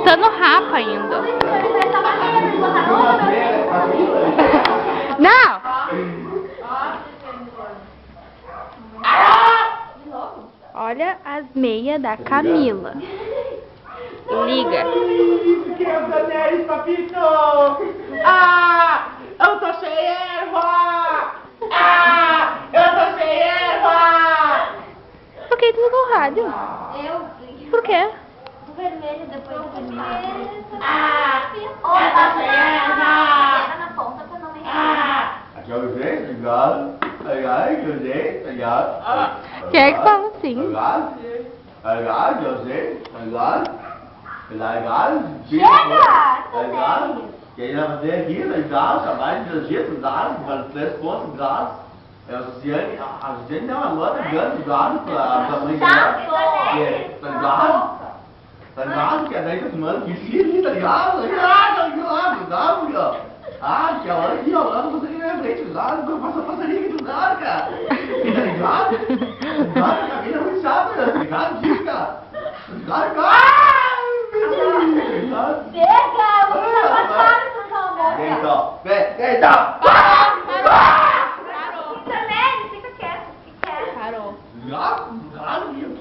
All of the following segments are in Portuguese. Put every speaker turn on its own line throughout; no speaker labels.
cortando rapa ainda. Não! Olha as meias da Camila. Liga.
Quebra deles, papito! Ah! Eu tô sem erva! Ah! Eu tô sem erva!
Por que desligou o rádio? Por quê?
O vermelho depois do vermelho.
Ah! Eu tô sem erva!
Na ponta pra não mexer.
Ah! Aqui é o jeito, ligado? Ligado? Aqui é o jeito, ligado?
Quem é que fala assim?
Ligado? Ligado? Eu sei, ligado? Ligado?
Chega!
Ligado? Quem vai fazer aqui, ligado? Trabalho de energia, ligado? Para 3 pontos, ligado? É o Ciane, a gente deu uma lona grande, ligado? Pra mãe dela. Tá ligado? Tá ligado? Que é daí que mano, que sim, tá ligado? Ligado? Ah, que a hora aqui, ó, lá no passarinho na minha frente, ligado? Eu passo a passarinho aqui do lado, cara. Tá ligado? Ligado? A cabine é muito chata, né? Ligado? Dica! Ligado?
Chega! Você tá passado com sua boca.
Então, então!
Parou.
Intermédio, fica quieto. Fica quieto.
Parou.
Ligado,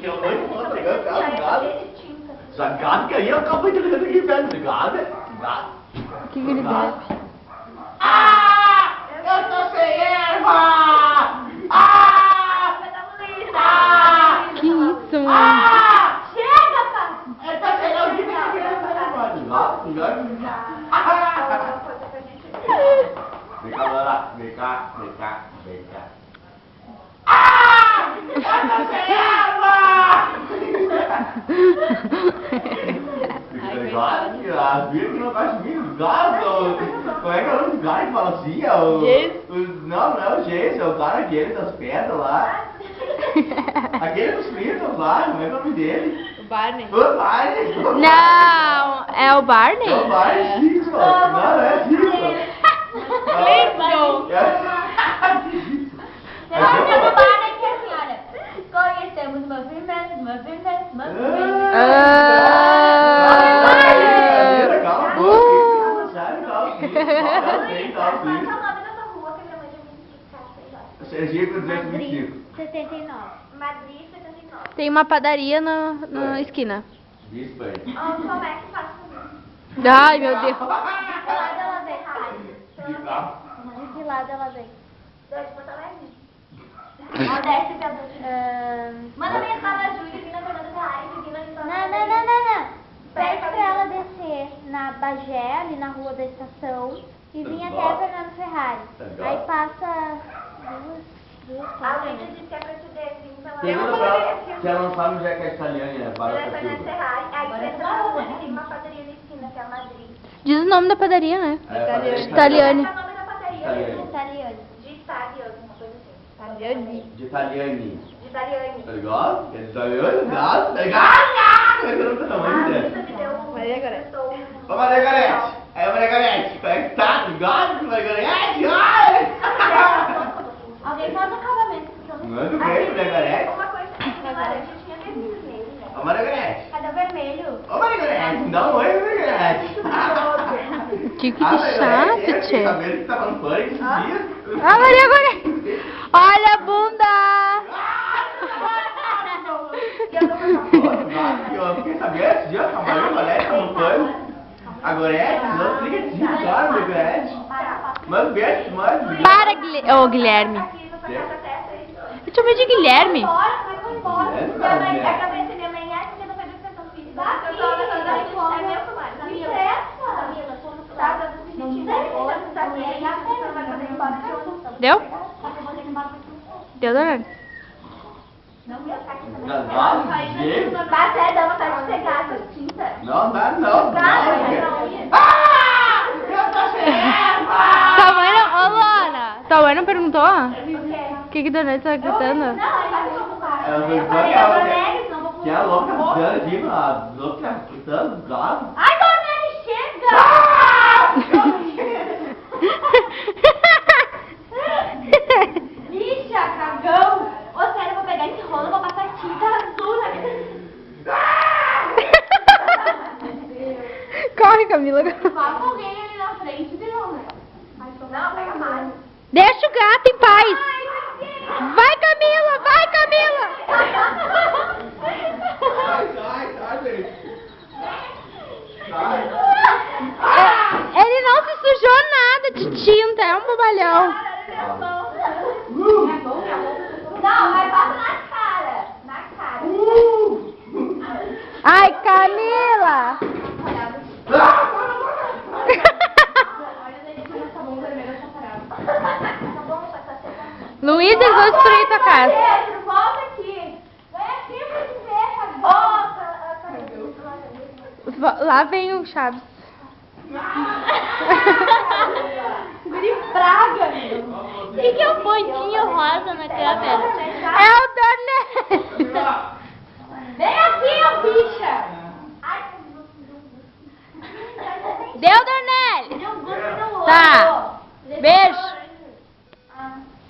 que a mãe não tá ligado, cara,
Já é
ligado?
cheio de tinta.
Ligado que aí eu acabei de ligar aqui, velho, ligado? Ligado?
O que ele deve?
Ah! Eu tô sem erva! Ah! Ah!
Que isso, mano?
Ah!
Chega, pai!
Eu tô sem erva! Ligado? Ligado? Ah! Vem cá, Lara. Vem cá. Ah! Eu tô sem erva! Ligado? As vidas que não gostam de mim, ligado? Como é que é o nome do cara que fala assim? É o... Não é o Jason, é o cara aquele das pedras lá. Aquele dos Beatles lá, como é que é o nome dele?
O Barney.
O Barney!
Não, é o Barney?
É o Barney Simpson! Não, é Simpson!
Simpson.
Você do bar aqui assim, olha. Conhecemos meus irmãos.
Cala a boca, sério, cala a boca.
Qual é o nome dessa rua que minha mãe já me disse?
Sergipe 225.
79. Madrid 79.
Tem uma padaria na esquina.
Bispo aí.
Como é que faz comigo?
Ai, meu Deus.
De lado ela vem.
De carro.
De lado ela vem. De Porto Alegre. Ela desce pela... Manda mensagem na Júlia, aqui na Fernanda Ferrari, aqui na... Não. Pede pra ela descer na Bagé, ali na rua da estação, e vir até a Fernando Ferrari. Aí passa duas
Alguém
casas.
te disse que é pra te descer pela...
Se ela não sabe onde é que é italiana, é para
Ela
o
foi na Ferrari, aí entra na rua que tem uma padaria na esquina, que é a Madrid.
Diz o nome da padaria, né?
Italiane.
Italiane.
Qual é o nome da padaria?
Italiane.
De Italiano, uma coisa assim.
De italiane.
De Italiane.
Tá ligado? Que é de italiane, tá ligado? Como é que eu não tô tamanho, né?
Você me deu um...
Maria Gorete.
Ô, Maria Gorete! É, Maria Gorete! Como é que tá? Ligado? Maria Gorete? Ai!
Alguém faz um acabamento, porque eu não
Manda bem, Maria Gorete!
Uma coisa que tinha laranja tinha vermelho nele, né?
Ô, Maria Gorete!
Cadê o vermelho?
Ô, Maria Gorete! Dá um oi, Maria Gorete!
Que chato, tchê.
Sabendo que tava no pânico esses dias?
Ah, Maria Gorete. Olha a bunda.
Eu fiquei sabendo esses dias que a Maria Gorete tava no pânico. A Gorete? Não, fica assim, claro, Maria Gorete. Manda um beijo, manda.
Para, ô Guilherme.
Aqui, pra casa da testa, isso.
Eu chamei de Guilherme.
Vai embora.
Minha mãe, a cabeça da minha mãe é porque não foi educação física. Eu tô na casa da é meu tomate.
Camila,
Tá, eu tô sentindo.
Deu? Deu, Dona?
Gravado, gente.
Mas é, dá vontade de pegar essa tinta.
Não, não. Eu tô sem erva!
Tua mãe não... Ô, Luana. Tua mãe não perguntou?
O quê?
O que Dona tá gritando?
Não, ele vai me ocupar.
Ela
Eu
foi
falei,
embora,
eu vou
né?
neles, não vou
Que é louca gritando aqui, mano. Louca gritando, gado.
Ai, Dona, chega! Lixa, cagão! Ô, sério, eu vou pegar esse rolo e vou passar tinta azul na minha...
Camila.
Passa alguém ali na frente, virou, né? Não, pega mais.
Deixa o gato em paz. Vai, Camila! Vai, Camila!
Sai, gente. Sai.
Ele não se sujou nada de tinta, é um bobalhão.
Não, mas passa na cara. Na cara.
Ai, Camila! Luísa, eles vão destruir tua casa.
Pedro, volta aqui. Vem aqui pra te ver, Fabi.
Lá vem o Chaves.
Praga.
O que é um pontinho rosa na câmera?
É o Dornelli.
Vem aqui, ô bicha.
Deu, Dornelli. Tá. Beijo.